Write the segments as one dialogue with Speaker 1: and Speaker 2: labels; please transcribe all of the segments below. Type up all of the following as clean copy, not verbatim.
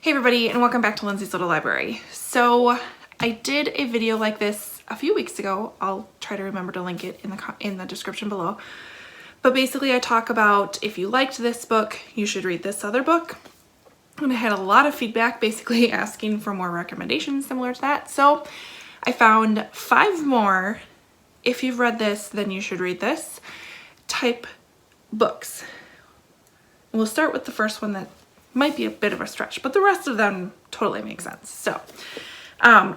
Speaker 1: Hey everybody, and welcome back to Lindsey's Little Library. So I did a video like this a few weeks ago. I'll try to remember to link it in the description below. But basically I talk about if you liked this book, you should read this other book. And I had a lot of feedback basically asking for more recommendations similar to that. So I found 5 more, if you've read this, then you should read this, type books. We'll start with the first one that might be a bit of a stretch, but the rest of them totally make sense. So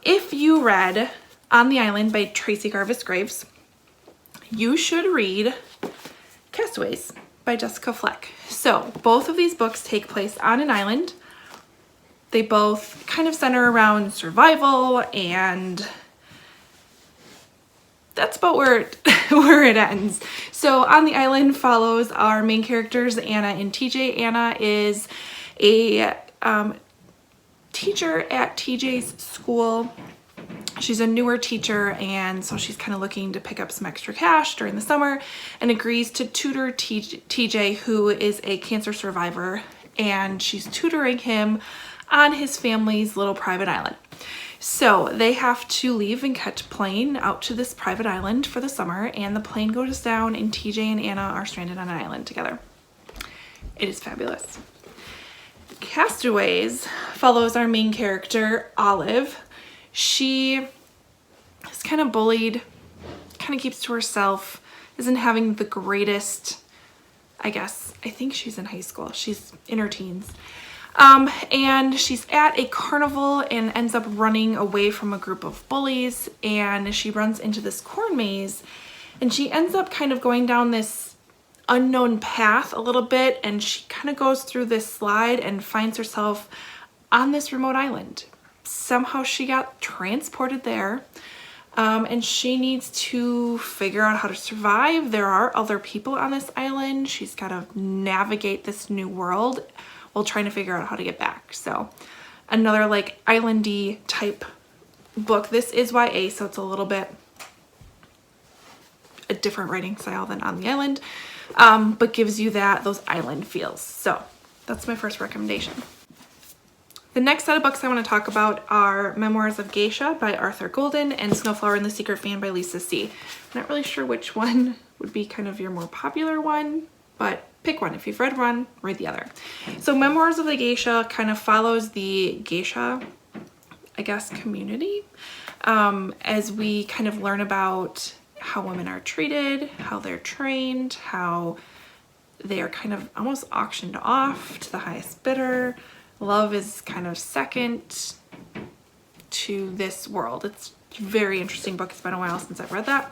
Speaker 1: if you read On the Island by Tracy Garvis Graves, you should read Castaways by Jessica Fleck. So both of these books take place on an island. They both kind of center around survival, and that's about where it ends. So On the Island follows our main characters, Anna and TJ. Anna is a teacher at TJ's school. She's a newer teacher, and so she's kind of looking to pick up some extra cash during the summer and agrees to tutor TJ, who is a cancer survivor, and she's tutoring him on his family's little private island. So they have to leave and catch a plane out to this private island for the summer, and the plane goes down and TJ and Anna are stranded on an island together. It is fabulous. Castaways follows our main character, Olive. She is kind of bullied, kind of keeps to herself, isn't having the greatest, I think she's in high school. She's in her teens. And she's at a carnival and ends up running away from a group of bullies, and she runs into this corn maze, and she ends up kind of going down this unknown path a little bit, and she kind of goes through this slide and finds herself on this remote island. Somehow she got transported there, and she needs to figure out how to survive. There are other people on this island. She's got to navigate this new world while trying to figure out how to get back. So another like islandy type book. This is YA, so it's a little bit a different writing style than On the Island, but gives you those island feels. So that's my first recommendation. The next set of books I want to talk about are Memoirs of Geisha by Arthur Golden and Snowflower and the Secret Fan by Lisa C. I'm not really sure which one would be kind of your more popular one, but pick one. If you've read one, read the other. So Memoirs of the Geisha kind of follows the geisha, community, as we kind of learn about how women are treated, how they're trained, how they are kind of almost auctioned off to the highest bidder. Love is kind of second to this world. It's a very interesting book. It's been a while since I've read that.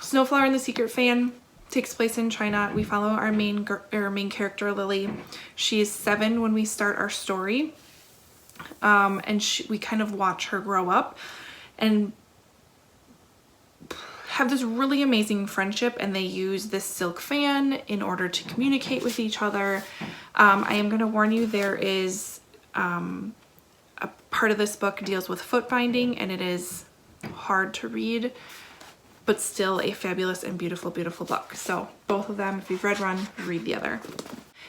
Speaker 1: Snowflower and the Secret Fan takes place in China. We follow our main character, Lily. She is 7 when we start our story, and we kind of watch her grow up and have this really amazing friendship, and they use this silk fan in order to communicate with each other. I am going to warn you, there is a part of this book deals with foot binding, and it is hard to read, but still a fabulous and beautiful, beautiful book. So both of them, if you've read one, read the other.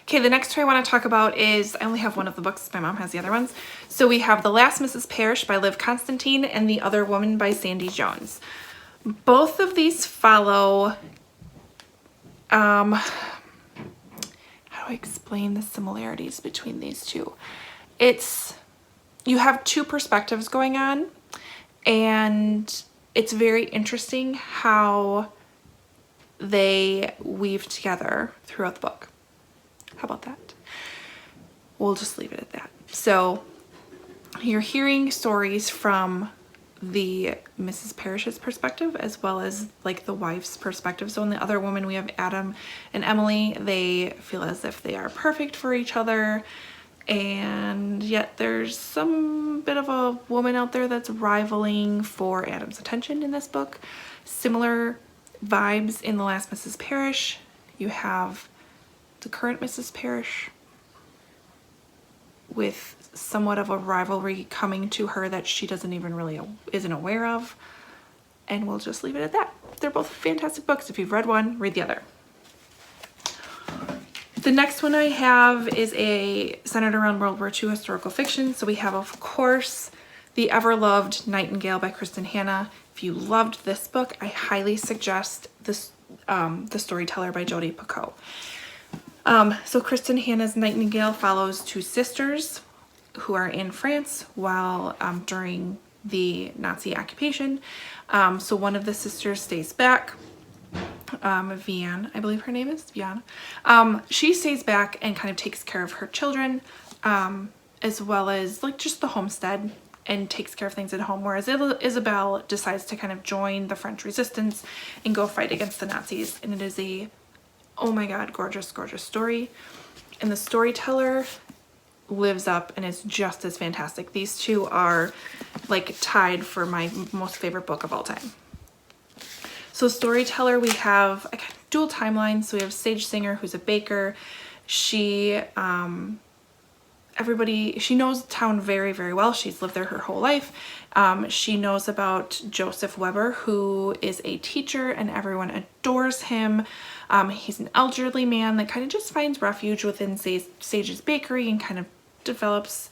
Speaker 1: Okay, the next two I want to talk about is, I only have one of the books, my mom has the other ones. So we have The Last Mrs. Parrish by Liv Constantine and The Other Woman by Sandy Jones. Both of these follow, how do I explain the similarities between these two? You have 2 perspectives going on, and it's very interesting how they weave together throughout the book. How about that? We'll just leave it at that. So you're hearing stories from the Mrs. Parrish's perspective as well as like the wife's perspective. So in The Other Woman, we have Adam and Emily. They feel as if they are perfect for each other, and yet there's some bit of a woman out there that's rivaling for Adam's attention in this book. Similar vibes in The Last Mrs. Parrish. You have the current Mrs. Parrish with somewhat of a rivalry coming to her that she isn't aware of, and we'll just leave it at that. They're both fantastic books. If you've read one, read the other. The next one I have is centered around World War II historical fiction. So we have, of course, the ever-loved Nightingale by Kristen Hanna. If you loved this book, I highly suggest this, The Storyteller by Jodi Picoult. So Kristen Hanna's Nightingale follows two sisters who are in France while during the Nazi occupation. So one of the sisters stays back. Vianne, I believe her name is Vianne. She stays back and kind of takes care of her children, as well as like just the homestead, and takes care of things at home, whereas Isabel decides to kind of join the French resistance and go fight against the Nazis. And it is a, oh my god, gorgeous, gorgeous story. And the storyteller lives up and is just as fantastic. These two are like tied for my most favorite book of all time. So Storyteller, we have a dual timeline. So we have Sage Singer, who's a baker. She knows the town very, very well. She's lived there her whole life. She knows about Joseph Weber, who is a teacher, and everyone adores him. He's an elderly man that kind of just finds refuge within Sage's bakery and kind of develops,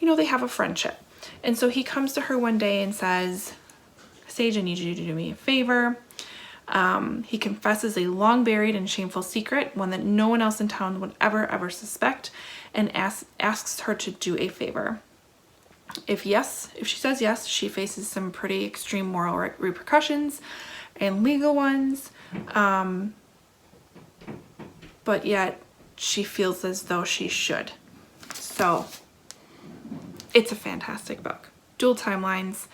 Speaker 1: you know, they have a friendship. And so he comes to her one day and says, Sage, I need you to do me a favor. He confesses a long buried and shameful secret, one that no one else in town would ever suspect, and asks her to do a favor. If she says yes, she faces some pretty extreme moral repercussions and legal ones, but yet she feels as though she should. So it's a fantastic book. Dual timelines.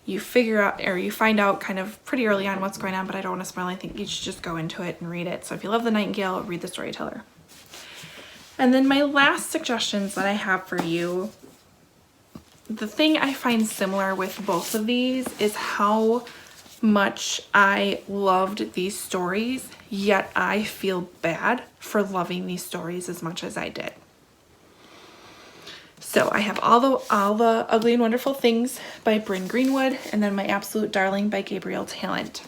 Speaker 1: You figure out, or you find out kind of pretty early on what's going on, but I don't want to spoil anything. You should just go into it and read it. So if you love The Nightingale, read The Storyteller. And then my last suggestions that I have for you, the thing I find similar with both of these is how much I loved these stories, yet I feel bad for loving these stories as much as I did. So I have all the Ugly and Wonderful Things by Bryn Greenwood, and then My Absolute Darling by Gabrielle Talent.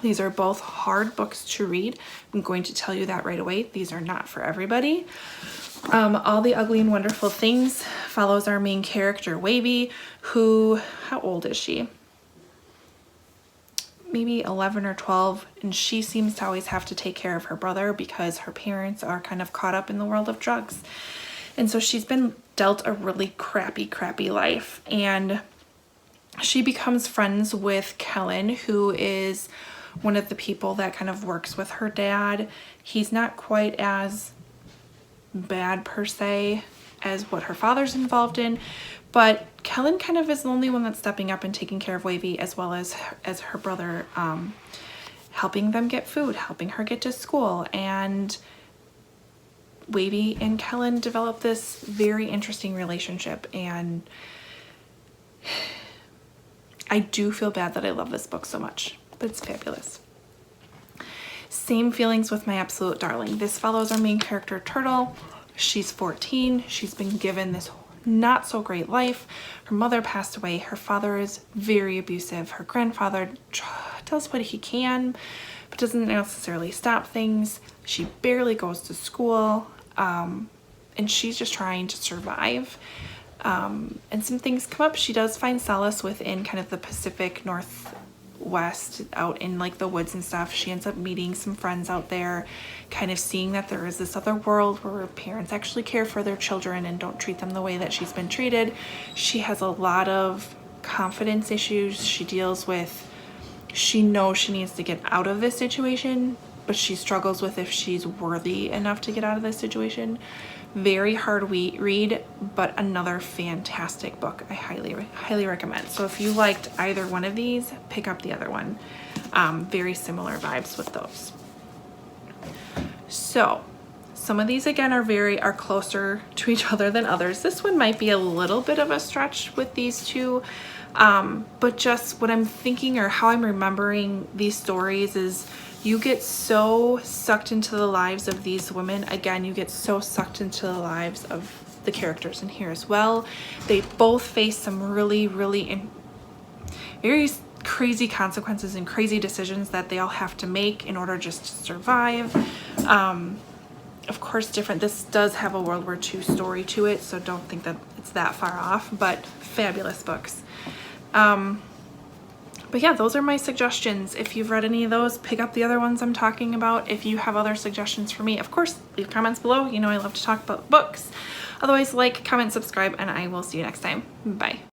Speaker 1: These are both hard books to read. I'm going to tell you that right away. These are not for everybody. All the Ugly and Wonderful Things follows our main character, Wavy, who, how old is she? Maybe 11 or 12, and she seems to always have to take care of her brother because her parents are kind of caught up in the world of drugs. And so she's been dealt a really crappy life, and she becomes friends with Kellen, who is one of the people that kind of works with her dad. He's not quite as bad per se as what her father's involved in, but Kellen kind of is the only one that's stepping up and taking care of Wavy, as well as her brother, helping them get food, helping her get to school. And Wavy and Kellen develop this very interesting relationship, and I do feel bad that I love this book so much, but it's fabulous. Same feelings with My Absolute Darling. This follows our main character, Turtle. She's 14. She's been given this not so great life. Her mother passed away. Her father is very abusive. Her grandfather does what he can, but doesn't necessarily stop things. She barely goes to school, and she's just trying to survive. And some things come up. She does find solace within kind of the Pacific Northwest, out in like the woods and stuff. She ends up meeting some friends out there, kind of seeing that there is this other world where parents actually care for their children and don't treat them the way that she's been treated. She has a lot of confidence issues she deals with. She knows she needs to get out of this situation, but she struggles with if she's worthy enough to get out of this situation. Very hard read, but another fantastic book I highly recommend. So if you liked either one of these, pick up the other one. Very similar vibes with those. So some of these again are closer to each other than others. This one might be a little bit of a stretch with these two, but just what I'm thinking or how I'm remembering these stories is you get so sucked into the lives of these women. Again, you get so sucked into the lives of the characters in here as well. They both face some really very crazy consequences and crazy decisions that they all have to make in order just to survive. of course different. This does have a World War II story to it, so don't think that it's that far off, but fabulous books. But yeah, those are my suggestions. If you've read any of those, pick up the other ones I'm talking about. If you have other suggestions for me, of course, leave comments below. You know I love to talk about books. Otherwise, like, comment, subscribe, and I will see you next time. Bye.